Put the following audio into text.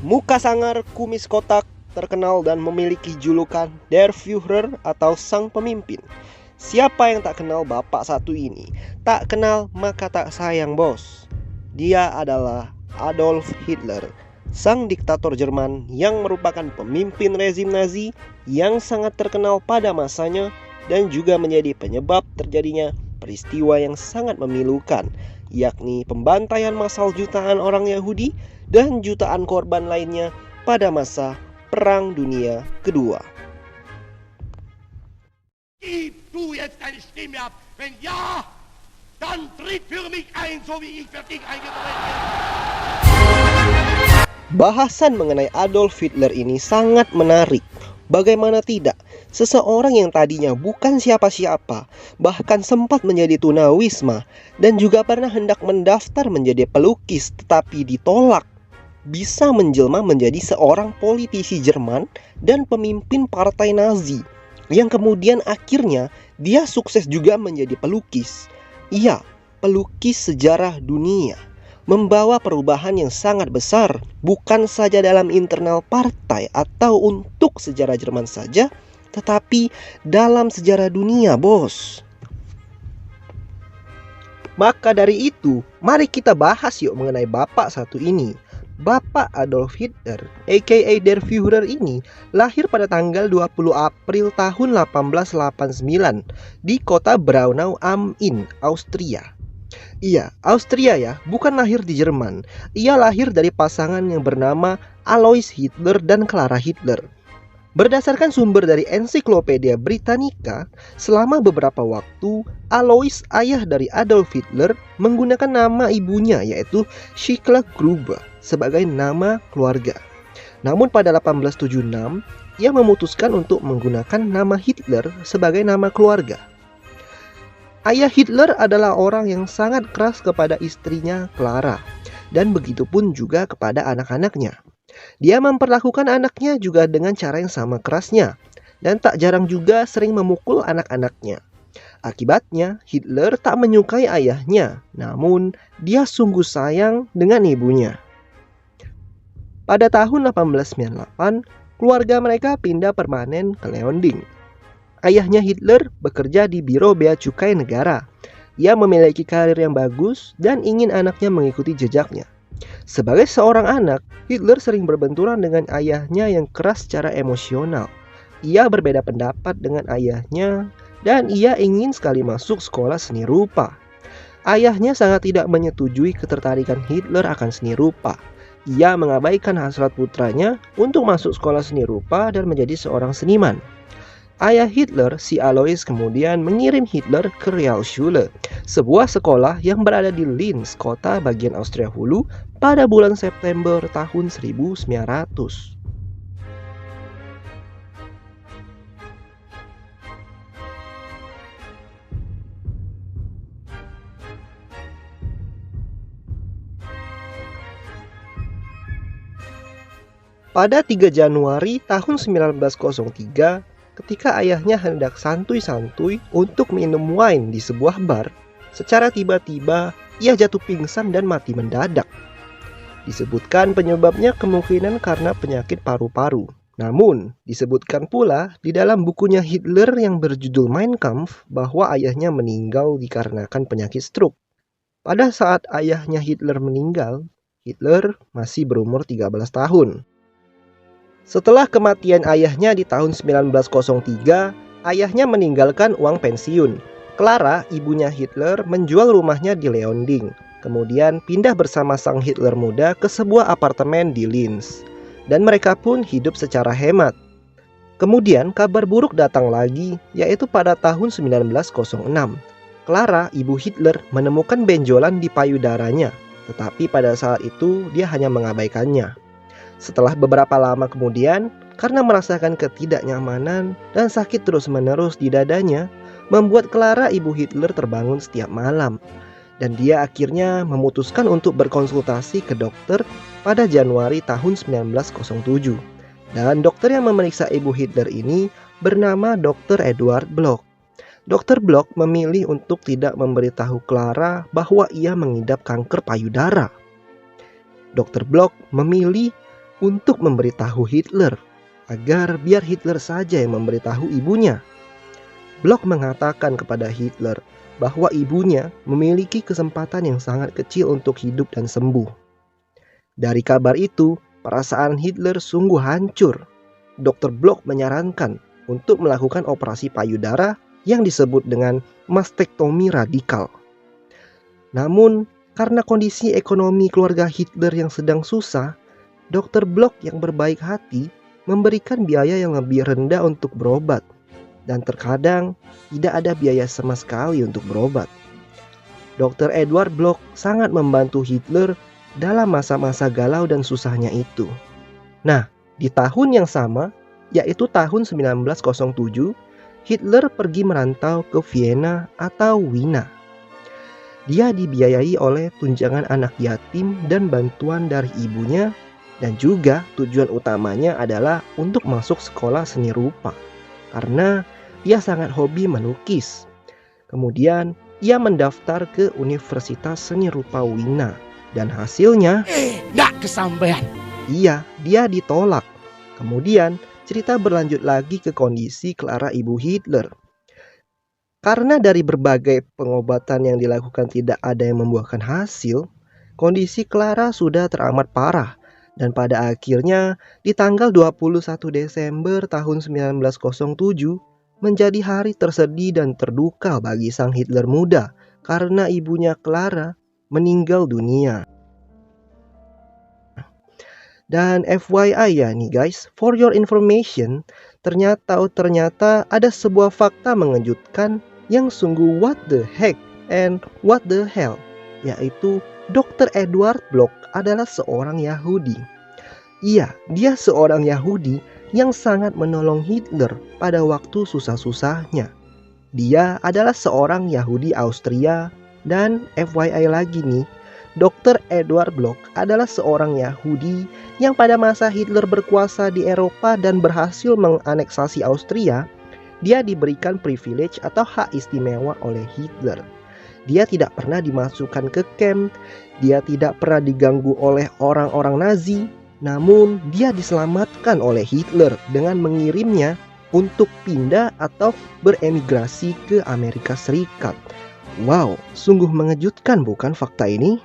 Muka sangar, kumis kotak, terkenal dan memiliki julukan Der Führer atau Sang Pemimpin. Siapa yang tak kenal bapak satu ini? Tak kenal maka tak sayang, bos. Dia adalah Adolf Hitler, sang diktator Jerman yang merupakan pemimpin rezim Nazi yang sangat terkenal pada masanya dan juga menjadi penyebab terjadinya peristiwa yang sangat memilukan, yakni pembantaian massal jutaan orang Yahudi dan jutaan korban lainnya pada masa Perang Dunia Kedua. Gib du jetzt deine Stimme ab. Wenn ja, dann tritt für mich ein, so wie ich für dich eingetreten bin. Bahasan mengenai Adolf Hitler ini sangat menarik. Bagaimana tidak, seseorang yang tadinya bukan siapa-siapa, bahkan sempat menjadi tunawisma, dan juga pernah hendak mendaftar menjadi pelukis tetapi ditolak, bisa menjelma menjadi seorang politisi Jerman dan pemimpin partai Nazi, yang kemudian akhirnya dia sukses juga menjadi pelukis. Iya, pelukis sejarah dunia, membawa perubahan yang sangat besar, bukan saja dalam internal partai atau untuk sejarah Jerman saja, tetapi dalam sejarah dunia, bos. Maka dari itu, mari kita bahas yuk mengenai bapak satu ini. Bapak Adolf Hitler, aka Der Führer ini, lahir pada tanggal 20 April tahun 1889 di kota Braunau am Inn, Austria. Iya, Austria ya, bukan lahir di Jerman. Ia lahir dari pasangan yang bernama Alois Hitler dan Clara Hitler. Berdasarkan sumber dari Ensiklopedia Britannica, selama beberapa waktu, Alois, ayah dari Adolf Hitler, menggunakan nama ibunya yaitu Schicla Gruber sebagai nama keluarga. Namun pada 1876, ia memutuskan untuk menggunakan nama Hitler sebagai nama keluarga. Ayah Hitler adalah orang yang sangat keras kepada istrinya Clara, dan begitupun juga kepada anak-anaknya. Dia memperlakukan anaknya juga dengan cara yang sama kerasnya, dan tak jarang juga sering memukul anak-anaknya. Akibatnya, Hitler tak menyukai ayahnya, namun dia sungguh sayang dengan ibunya. Pada tahun 1898, keluarga mereka pindah permanen ke Leonding. Ayahnya Hitler bekerja di Biro Bea Cukai Negara. Ia memiliki karir yang bagus dan ingin anaknya mengikuti jejaknya. Sebagai seorang anak, Hitler sering berbenturan dengan ayahnya yang keras secara emosional. Ia berbeda pendapat dengan ayahnya dan ia ingin sekali masuk sekolah seni rupa. Ayahnya sangat tidak menyetujui ketertarikan Hitler akan seni rupa. Ia mengabaikan hasrat putranya untuk masuk sekolah seni rupa dan menjadi seorang seniman. Ayah Hitler, si Alois, kemudian mengirim Hitler ke Realschule, sebuah sekolah yang berada di Linz, kota bagian Austria Hulu, pada bulan September tahun 1900. Pada 3 Januari tahun 1903, ketika ayahnya hendak santuy-santuy untuk minum wine di sebuah bar, secara tiba-tiba ia jatuh pingsan dan mati mendadak. Disebutkan penyebabnya kemungkinan karena penyakit paru-paru. Namun, disebutkan pula di dalam bukunya Hitler yang berjudul Mein Kampf bahwa ayahnya meninggal dikarenakan penyakit stroke. Pada saat ayahnya Hitler meninggal, Hitler masih berumur 13 tahun. Setelah kematian ayahnya di tahun 1903, ayahnya meninggalkan uang pensiun. Clara, ibunya Hitler, menjual rumahnya di Leonding, kemudian pindah bersama sang Hitler muda ke sebuah apartemen di Linz. Dan mereka pun hidup secara hemat. Kemudian kabar buruk datang lagi, yaitu pada tahun 1906. Clara, ibu Hitler, menemukan benjolan di payudaranya, tetapi pada saat itu dia hanya mengabaikannya. Setelah beberapa lama kemudian, karena merasakan ketidaknyamanan dan sakit terus-menerus di dadanya, membuat Clara, ibu Hitler, terbangun setiap malam. Dan dia akhirnya memutuskan untuk berkonsultasi ke dokter pada Januari tahun 1907. Dan dokter yang memeriksa ibu Hitler ini bernama Dr. Eduard Bloch. Dr. Bloch memilih untuk tidak memberitahu Clara bahwa ia mengidap kanker payudara. Dr. Bloch memilih untuk memberitahu Hitler agar biar Hitler saja yang memberitahu ibunya. Bloch mengatakan kepada Hitler bahwa ibunya memiliki kesempatan yang sangat kecil untuk hidup dan sembuh. Dari kabar itu, perasaan Hitler sungguh hancur. Dr. Bloch menyarankan untuk melakukan operasi payudara yang disebut dengan mastektomi radikal. Namun, karena kondisi ekonomi keluarga Hitler yang sedang susah, Dr. Bloch yang berbaik hati memberikan biaya yang lebih rendah untuk berobat, dan terkadang tidak ada biaya sama sekali untuk berobat. Dr. Edward Bloch sangat membantu Hitler dalam masa-masa galau dan susahnya itu. Nah, di tahun yang sama, yaitu tahun 1907, Hitler pergi merantau ke Vienna atau Wina. Dia dibiayai oleh tunjangan anak yatim dan bantuan dari ibunya, dan juga tujuan utamanya adalah untuk masuk sekolah seni rupa karena ia sangat hobi melukis. Kemudian ia mendaftar ke Universitas Seni Rupa Wina, dan hasilnya nggak kesampean. dia ditolak. Kemudian cerita berlanjut lagi ke kondisi Clara ibu Hitler. Karena dari berbagai pengobatan yang dilakukan tidak ada yang membuahkan hasil, kondisi Clara sudah teramat parah. Dan pada akhirnya di tanggal 21 Desember tahun 1907 menjadi hari tersedih dan terduka bagi sang Hitler muda karena ibunya Clara meninggal dunia. Dan FYI ya nih guys, for your information, ternyata ada sebuah fakta mengejutkan yang sungguh what the heck and what the hell, yaitu Dr. Edward Bloch adalah seorang Yahudi. Iya, dia seorang Yahudi yang sangat menolong Hitler pada waktu susah-susahnya. Dia adalah seorang Yahudi Austria, dan FYI lagi nih, Dr. Edward Bloch adalah seorang Yahudi yang pada masa Hitler berkuasa di Eropa dan berhasil menganeksasi Austria, dia diberikan privilege atau hak istimewa oleh Hitler. Dia tidak pernah dimasukkan ke camp, dia tidak pernah diganggu oleh orang-orang Nazi, namun dia diselamatkan oleh Hitler dengan mengirimnya untuk pindah atau beremigrasi ke Amerika Serikat. Wow, sungguh mengejutkan bukan fakta ini?